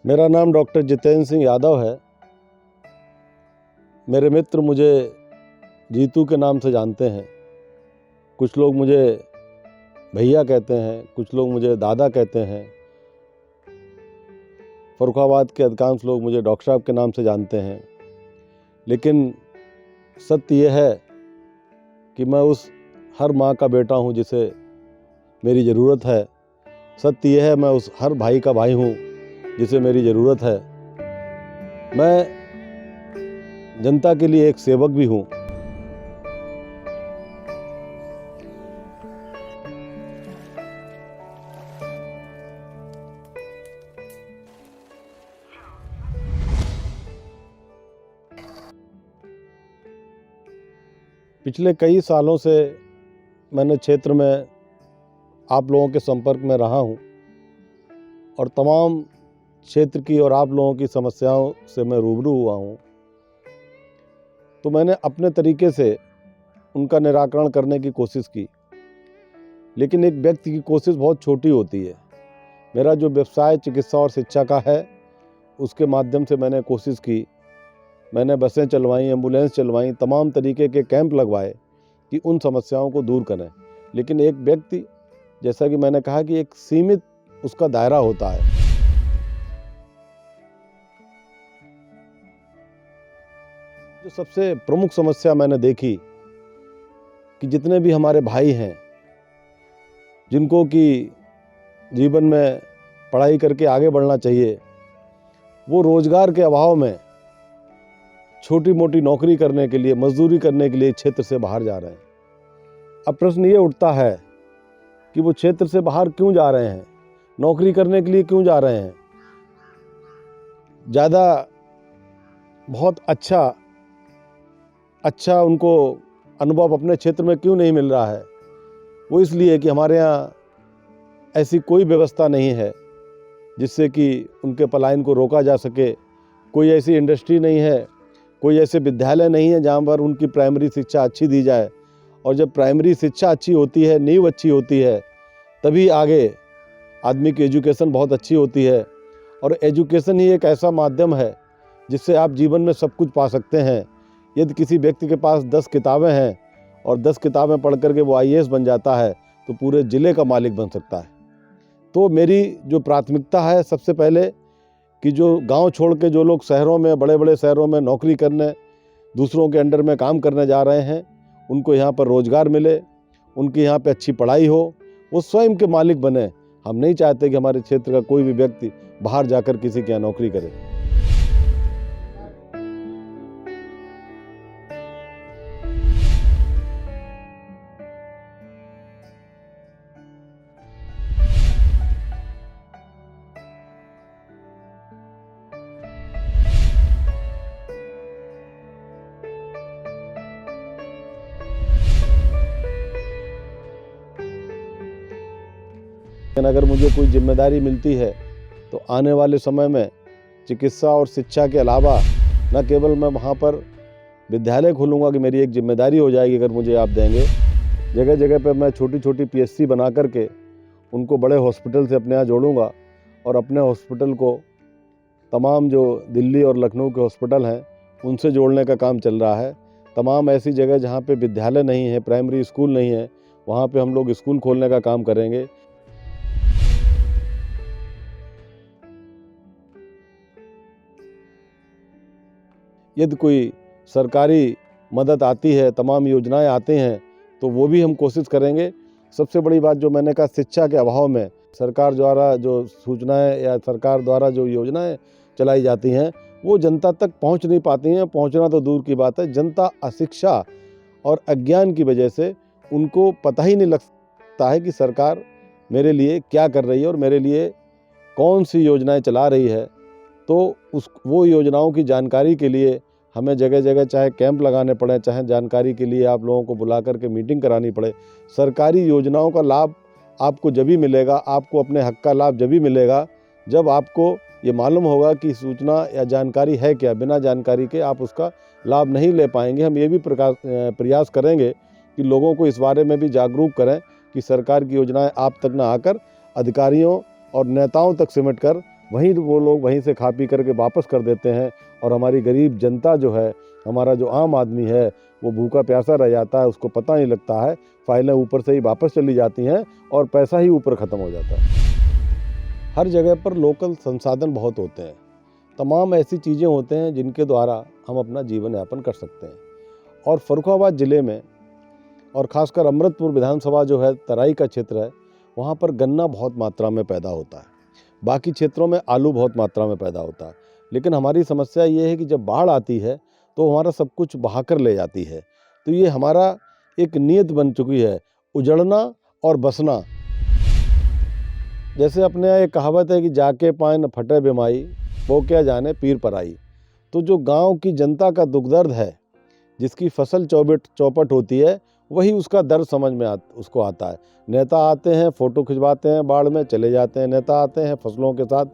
मेरा नाम डॉक्टर जितेंद्र सिंह यादव है। मेरे मित्र मुझे जीतू के नाम से जानते हैं। कुछ लोग मुझे भैया कहते हैं, कुछ लोग मुझे दादा कहते हैं। फर्रुखाबाद के अधिकांश लोग मुझे डॉक्टर साहब के नाम से जानते हैं। लेकिन सत्य यह है कि मैं उस हर माँ का बेटा हूँ जिसे मेरी ज़रूरत है। सत्य यह है मैं उस हर भाई का भाई हूँ जिसे मेरी ज़रूरत है। मैं जनता के लिए एक सेवक भी हूँ। पिछले कई सालों से मैंने क्षेत्र में आप लोगों के संपर्क में रहा हूँ और तमाम क्षेत्र की और आप लोगों की समस्याओं से मैं रूबरू हुआ हूँ। तो मैंने अपने तरीके से उनका निराकरण करने की कोशिश की। लेकिन एक व्यक्ति की कोशिश बहुत छोटी होती है। मेरा जो व्यवसाय चिकित्सा और शिक्षा का है, उसके माध्यम से मैंने कोशिश की। मैंने बसें चलवाई, एम्बुलेंस चलवाई, तमाम तरीके के कैंप लगवाए कि उन समस्याओं को दूर करें। लेकिन एक व्यक्ति, जैसा कि मैंने कहा कि एक सीमित उसका दायरा होता है। जो सबसे प्रमुख समस्या मैंने देखी कि जितने भी हमारे भाई हैं जिनको कि जीवन में पढ़ाई करके आगे बढ़ना चाहिए, वो रोजगार के अभाव में छोटी मोटी नौकरी करने के लिए, मजदूरी करने के लिए क्षेत्र से बाहर जा रहे हैं। अब प्रश्न ये उठता है कि वो क्षेत्र से बाहर क्यों जा रहे हैं, नौकरी करने के लिए क्यों जा रहे हैं। ज़्यादा बहुत अच्छा उनको अनुभव अपने क्षेत्र में क्यों नहीं मिल रहा है। वो इसलिए कि हमारे यहाँ ऐसी कोई व्यवस्था नहीं है जिससे कि उनके पलायन को रोका जा सके। कोई ऐसी इंडस्ट्री नहीं है, कोई ऐसे विद्यालय नहीं है जहाँ पर उनकी प्राइमरी शिक्षा अच्छी दी जाए। और जब प्राइमरी शिक्षा अच्छी होती है, नींव अच्छी होती है, तभी आगे आदमी की एजुकेशन बहुत अच्छी होती है। और एजुकेशन ही एक ऐसा माध्यम है जिससे आप जीवन में सब कुछ पा सकते हैं। यदि किसी व्यक्ति के पास 10 किताबें हैं और 10 किताबें पढ़ करके वो IAS बन जाता है तो पूरे ज़िले का मालिक बन सकता है। तो मेरी जो प्राथमिकता है, सबसे पहले कि जो गांव छोड़ के जो लोग शहरों में, बड़े बड़े शहरों में नौकरी करने, दूसरों के अंडर में काम करने जा रहे हैं, उनको यहाँ पर रोज़गार मिले, उनकी यहाँ पे अच्छी पढ़ाई हो, वो स्वयं के मालिक बने। हम नहीं चाहते कि हमारे क्षेत्र का कोई भी व्यक्ति बाहर जाकर किसी के यहाँ नौकरी करे। लेकिन अगर मुझे कोई जिम्मेदारी मिलती है तो आने वाले समय में चिकित्सा और शिक्षा के अलावा न केवल मैं वहाँ पर विद्यालय खोलूँगा कि मेरी एक जिम्मेदारी हो जाएगी अगर मुझे आप देंगे। जगह जगह पे मैं छोटी छोटी PSC बना करके उनको बड़े हॉस्पिटल से अपने यहाँ जोड़ूँगा और अपने हॉस्पिटल को तमाम जो दिल्ली और लखनऊ के हॉस्पिटल हैं उनसे जोड़ने का काम चल रहा है। तमाम ऐसी जगह जहाँ पे विद्यालय नहीं है, प्राइमरी स्कूल नहीं है, वहाँ पे हम लोग स्कूल खोलने का काम करेंगे। यदि कोई सरकारी मदद आती है, तमाम योजनाएं आती हैं, तो वो भी हम कोशिश करेंगे। सबसे बड़ी बात जो मैंने कहा, शिक्षा के अभाव में सरकार द्वारा जो सूचनाएं या सरकार द्वारा जो योजनाएं चलाई जाती हैं वो जनता तक पहुंच नहीं पाती हैं। पहुंचना तो दूर की बात है, जनता अशिक्षा और अज्ञान की वजह से उनको पता ही नहीं लगता है कि सरकार मेरे लिए क्या कर रही है और मेरे लिए कौन सी योजनाएं चला रही है। तो वो योजनाओं की जानकारी के लिए हमें जगह जगह चाहे कैंप लगाने पड़े, चाहे जानकारी के लिए आप लोगों को बुला करके मीटिंग करानी पड़े। सरकारी योजनाओं का लाभ आपको जब भी मिलेगा, आपको अपने हक का लाभ जब भी मिलेगा जब आपको ये मालूम होगा कि सूचना या जानकारी है क्या। बिना जानकारी के आप उसका लाभ नहीं ले पाएंगे। हम ये भी प्रयास करेंगे कि लोगों को इस बारे में भी जागरूक करें कि सरकार की योजनाएं आप तक न आकर अधिकारियों और नेताओं तक सिमट कर वहीं वो लोग वहीं से खा पी करके वापस कर देते हैं और हमारी गरीब जनता जो है, हमारा जो आम आदमी है, वो भूखा प्यासा रह जाता है, उसको पता नहीं लगता है। फाइलें ऊपर से ही वापस चली जाती हैं और पैसा ही ऊपर ख़त्म हो जाता है। हर जगह पर लोकल संसाधन बहुत होते हैं, तमाम ऐसी चीज़ें होते हैं जिनके द्वारा हम अपना जीवन यापन कर सकते हैं। और फर्रुखाबाद ज़िले में और ख़ासकर अमृतपुर विधानसभा जो है, तराई का क्षेत्र है, वहाँ पर गन्ना बहुत मात्रा में पैदा होता है। बाकी क्षेत्रों में आलू बहुत मात्रा में पैदा होता है। लेकिन हमारी समस्या ये है कि जब बाढ़ आती है तो हमारा सब कुछ बहा कर ले जाती है। तो ये हमारा एक नीयत बन चुकी है, उजड़ना और बसना। जैसे अपने यहाँ एक कहावत है कि जाके पाए न फटे बेमाई, वो क्या जाने पीर पराई। तो जो गांव की जनता का दुख दर्द है, जिसकी फसल चौपट होती है, वही उसका दर्द समझ में उसको आता है। नेता आते हैं, फ़ोटो खिंचवाते हैं, बाढ़ में चले जाते हैं। नेता आते हैं फसलों के साथ,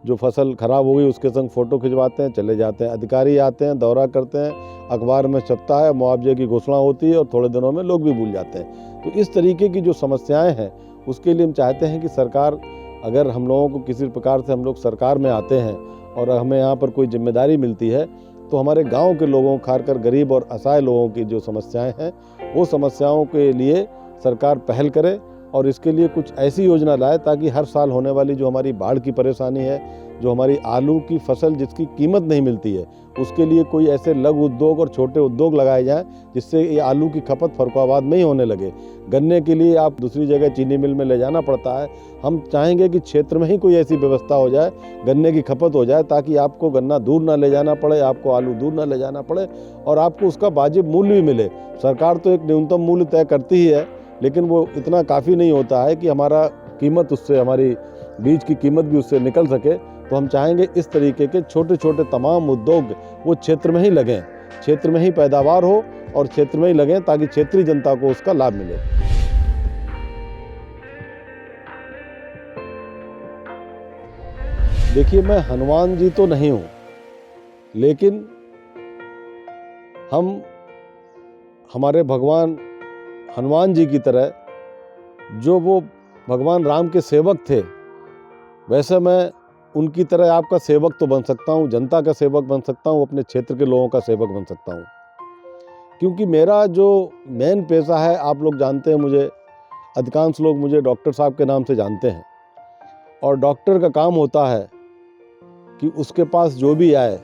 जो फसल खराब हो गई उसके संग फ़ोटो खिंचवाते हैं, चले जाते हैं। अधिकारी आते हैं, दौरा करते हैं, अखबार में छपता है, मुआवजे की घोषणा होती है और थोड़े दिनों में लोग भी भूल जाते हैं। तो इस तरीके की जो समस्याएं हैं, उसके लिए हम चाहते हैं कि सरकार, अगर हम लोगों को किसी प्रकार से हम लोग सरकार में आते हैं और हमें यहाँ पर कोई जिम्मेदारी मिलती है, तो हमारे गांव के लोगों, खासकर गरीब और असहाय लोगों की जो समस्याएं हैं, वो समस्याओं के लिए सरकार पहल करे और इसके लिए कुछ ऐसी योजना लाए ताकि हर साल होने वाली जो हमारी बाढ़ की परेशानी है, जो हमारी आलू की फसल जिसकी कीमत नहीं मिलती है, उसके लिए कोई ऐसे लघु उद्योग और छोटे उद्योग लगाए जाएं जिससे ये आलू की खपत फर्रुखाबाद में ही होने लगे। गन्ने के लिए आप दूसरी जगह चीनी मिल में ले जाना पड़ता है। हम चाहेंगे कि क्षेत्र में ही कोई ऐसी व्यवस्था हो जाए, गन्ने की खपत हो जाए, ताकि आपको गन्ना दूर ना ले जाना पड़े, आपको आलू दूर ना ले जाना पड़े और आपको उसका वाजिब मूल्य भी मिले। सरकार तो एक न्यूनतम मूल्य तय करती ही है, लेकिन वो इतना काफ़ी नहीं होता है कि हमारा कीमत उससे, हमारी बीज की कीमत भी उससे निकल सके। तो हम चाहेंगे इस तरीके के छोटे छोटे तमाम उद्योग वो क्षेत्र में ही लगें, क्षेत्र में ही पैदावार हो और क्षेत्र में ही लगें, ताकि क्षेत्रीय जनता को उसका लाभ मिले। देखिए, मैं हनुमान जी तो नहीं हूँ, लेकिन हम हमारे भगवान हनुमान जी की तरह, जो वो भगवान राम के सेवक थे, वैसे मैं उनकी तरह आपका सेवक तो बन सकता हूँ, जनता का सेवक बन सकता हूँ, अपने क्षेत्र के लोगों का सेवक बन सकता हूँ। क्योंकि मेरा जो मेन पेशा है, आप लोग जानते हैं मुझे, अधिकांश लोग मुझे डॉक्टर साहब के नाम से जानते हैं। और डॉक्टर का काम होता है कि उसके पास जो भी आए,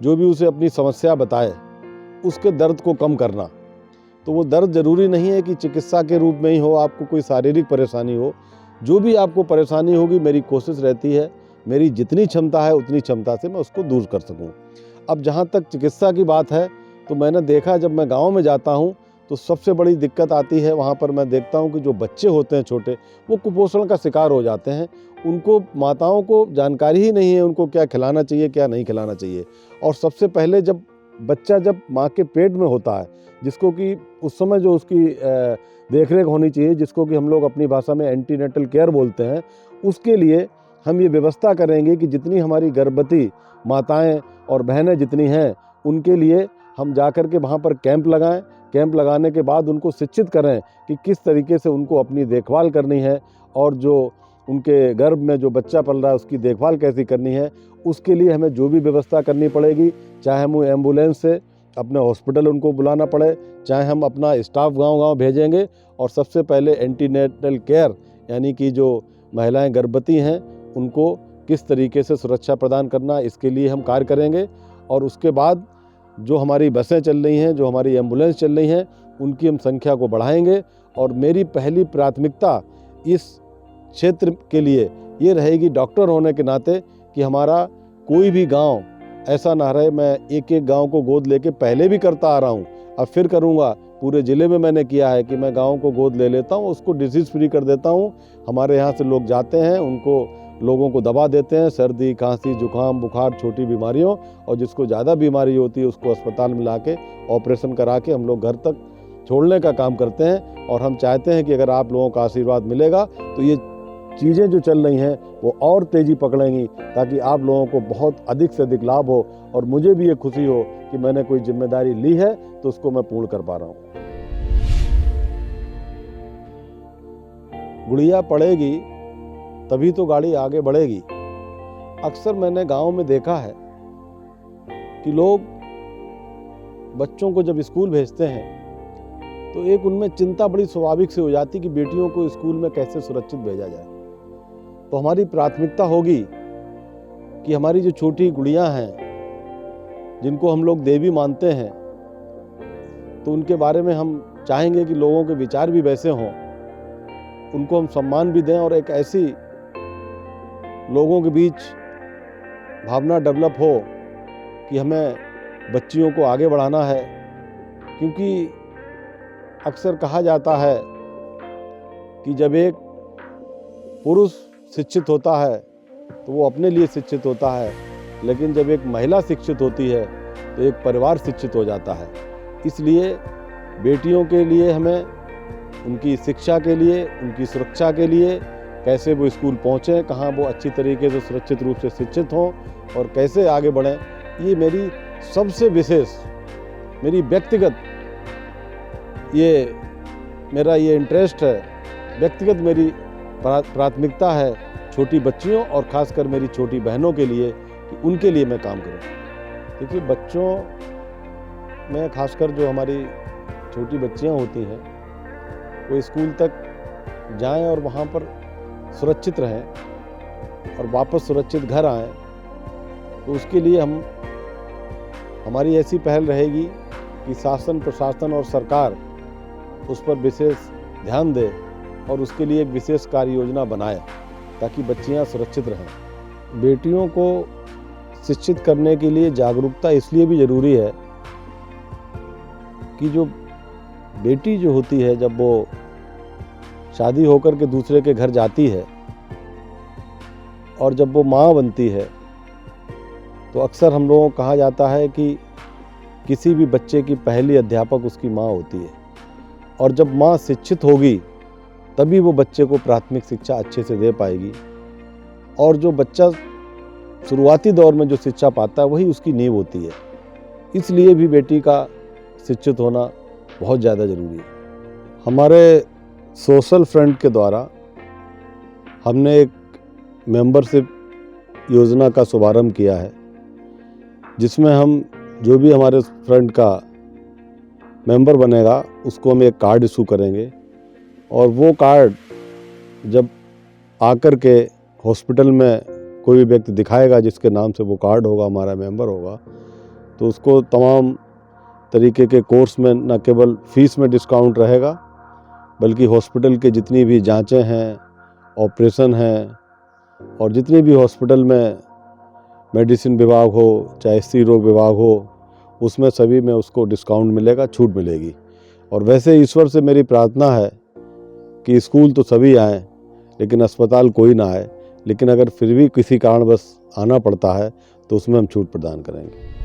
जो भी उसे अपनी समस्या बताए, उसके दर्द को कम करना। तो वो दर्द ज़रूरी नहीं है कि चिकित्सा के रूप में ही हो, आपको कोई शारीरिक परेशानी हो। जो भी आपको परेशानी होगी, मेरी कोशिश रहती है, मेरी जितनी क्षमता है उतनी क्षमता से मैं उसको दूर कर सकूं। अब जहाँ तक चिकित्सा की बात है, तो मैंने देखा, जब मैं गांव में जाता हूं तो सबसे बड़ी दिक्कत आती है, वहाँ पर मैं देखता हूं कि जो बच्चे होते हैं छोटे, वो कुपोषण का शिकार हो जाते हैं। उनको, माताओं को जानकारी ही नहीं है उनको क्या खिलाना चाहिए, क्या नहीं खिलाना चाहिए। और सबसे पहले जब बच्चा माँ के पेट में होता है, जिसको कि उस समय जो उसकी देखरेख होनी चाहिए, जिसको कि हम लोग अपनी भाषा में एंटीनेटल केयर बोलते हैं, उसके लिए हम ये व्यवस्था करेंगे कि जितनी हमारी गर्भवती माताएं और बहनें जितनी हैं, उनके लिए हम जाकर के वहाँ पर कैंप लगाएं। कैंप लगाने के बाद उनको शिक्षित करें कि किस तरीके से उनको अपनी देखभाल करनी है और जो उनके गर्भ में जो बच्चा पल रहा है उसकी देखभाल कैसी करनी है। उसके लिए हमें जो भी व्यवस्था करनी पड़ेगी, चाहे हम एम्बुलेंस से अपने हॉस्पिटल उनको बुलाना पड़े, चाहे हम अपना स्टाफ गांव-गांव भेजेंगे। और सबसे पहले एंटीनेटल केयर, यानी कि जो महिलाएं गर्भवती हैं उनको किस तरीके से सुरक्षा प्रदान करना, इसके लिए हम कार्य करेंगे। और उसके बाद जो हमारी बसें चल रही हैं, जो हमारी एम्बुलेंस चल रही हैं, उनकी हम संख्या को बढ़ाएंगे। और मेरी पहली प्राथमिकता इस क्षेत्र के लिए ये रहेगी, डॉक्टर होने के नाते, कि हमारा कोई भी गांव ऐसा ना रहे। मैं एक एक गांव को गोद लेके पहले भी करता आ रहा हूं, अब फिर करूंगा। पूरे ज़िले में मैंने किया है कि मैं गाँव को गोद ले लेता हूं, उसको डिजीज़ फ्री कर देता हूं। हमारे यहाँ से लोग जाते हैं, उनको लोगों को दवा देते हैं, सर्दी, खांसी, जुकाम, बुखार, छोटी बीमारियों, और जिसको ज़्यादा बीमारी होती है उसको अस्पताल में ला के ऑपरेशन करा के हम लोग घर तक छोड़ने का काम करते हैं। और हम चाहते हैं कि अगर आप लोगों का आशीर्वाद मिलेगा तो ये चीज़ें जो चल रही हैं वो और तेज़ी पकड़ेंगी, ताकि आप लोगों को बहुत अधिक से अधिक लाभ हो और मुझे भी ये खुशी हो कि मैंने कोई जिम्मेदारी ली है तो उसको मैं पूर्ण कर पा रहा हूँ। गुड़िया पड़ेगी तभी तो गाड़ी आगे बढ़ेगी। अक्सर मैंने गांव में देखा है कि लोग बच्चों को जब स्कूल भेजते हैं तो एक उनमें चिंता बड़ी स्वाभाविक से हो जाती कि बेटियों को स्कूल में कैसे सुरक्षित भेजा जाए। तो हमारी प्राथमिकता होगी कि हमारी जो छोटी गुड़ियां हैं जिनको हम लोग देवी मानते हैं, तो उनके बारे में हम चाहेंगे कि लोगों के विचार भी वैसे हों, उनको हम सम्मान भी दें और एक ऐसी लोगों के बीच भावना डेवलप हो कि हमें बच्चियों को आगे बढ़ाना है। क्योंकि अक्सर कहा जाता है कि जब एक पुरुष शिक्षित होता है तो वो अपने लिए शिक्षित होता है, लेकिन जब एक महिला शिक्षित होती है तो एक परिवार शिक्षित हो जाता है। इसलिए बेटियों के लिए हमें उनकी शिक्षा के लिए, उनकी सुरक्षा के लिए कैसे वो स्कूल पहुँचें, कहाँ वो अच्छी तरीके से सुरक्षित रूप से शिक्षित हों और कैसे आगे बढ़ें, ये मेरी सबसे विशेष, मेरी व्यक्तिगत मेरा ये इंटरेस्ट है, व्यक्तिगत मेरी प्राथमिकता है छोटी बच्चियों और ख़ासकर मेरी छोटी बहनों के लिए कि उनके लिए मैं काम करूं। देखिए, बच्चों में ख़ासकर जो हमारी छोटी बच्चियां होती हैं वो स्कूल तक जाएं और वहां पर सुरक्षित रहें और वापस सुरक्षित घर आएं, तो उसके लिए हमारी ऐसी पहल रहेगी कि शासन, प्रशासन और सरकार उस पर विशेष ध्यान दे और उसके लिए एक विशेष कार्य योजना बनाए ताकि बच्चियां सुरक्षित रहें। बेटियों को शिक्षित करने के लिए जागरूकता इसलिए भी ज़रूरी है कि जो बेटी जो होती है, जब वो शादी होकर के दूसरे के घर जाती है और जब वो माँ बनती है, तो अक्सर हम लोगों को कहा जाता है कि किसी भी बच्चे की पहली अध्यापक उसकी माँ होती है और जब माँ शिक्षित होगी तभी वो बच्चे को प्राथमिक शिक्षा अच्छे से दे पाएगी और जो बच्चा शुरुआती दौर में जो शिक्षा पाता है वही उसकी नींव होती है। इसलिए भी बेटी का शिक्षित होना बहुत ज़्यादा ज़रूरी है। हमारे सोशल फ्रंट के द्वारा हमने एक मेंबरशिप योजना का शुभारंभ किया है, जिसमें हम जो भी हमारे फ्रंट का मेंबर बनेगा उसको हम एक कार्ड इशू करेंगे और वो कार्ड जब आकर के हॉस्पिटल में कोई भी व्यक्ति दिखाएगा जिसके नाम से वो कार्ड होगा, हमारा मेंबर होगा, तो उसको तमाम तरीके के कोर्स में न केवल फीस में डिस्काउंट रहेगा बल्कि हॉस्पिटल के जितनी भी जांचें हैं, ऑपरेशन हैं और जितनी भी हॉस्पिटल में मेडिसिन विभाग हो चाहे स्त्री रोग विभाग हो, उसमें सभी में उसको डिस्काउंट मिलेगा, छूट मिलेगी। और वैसे ईश्वर से मेरी प्रार्थना है कि स्कूल तो सभी आएँ लेकिन अस्पताल कोई ना आए, लेकिन अगर फिर भी किसी कारणवश आना पड़ता है तो उसमें हम छूट प्रदान करेंगे।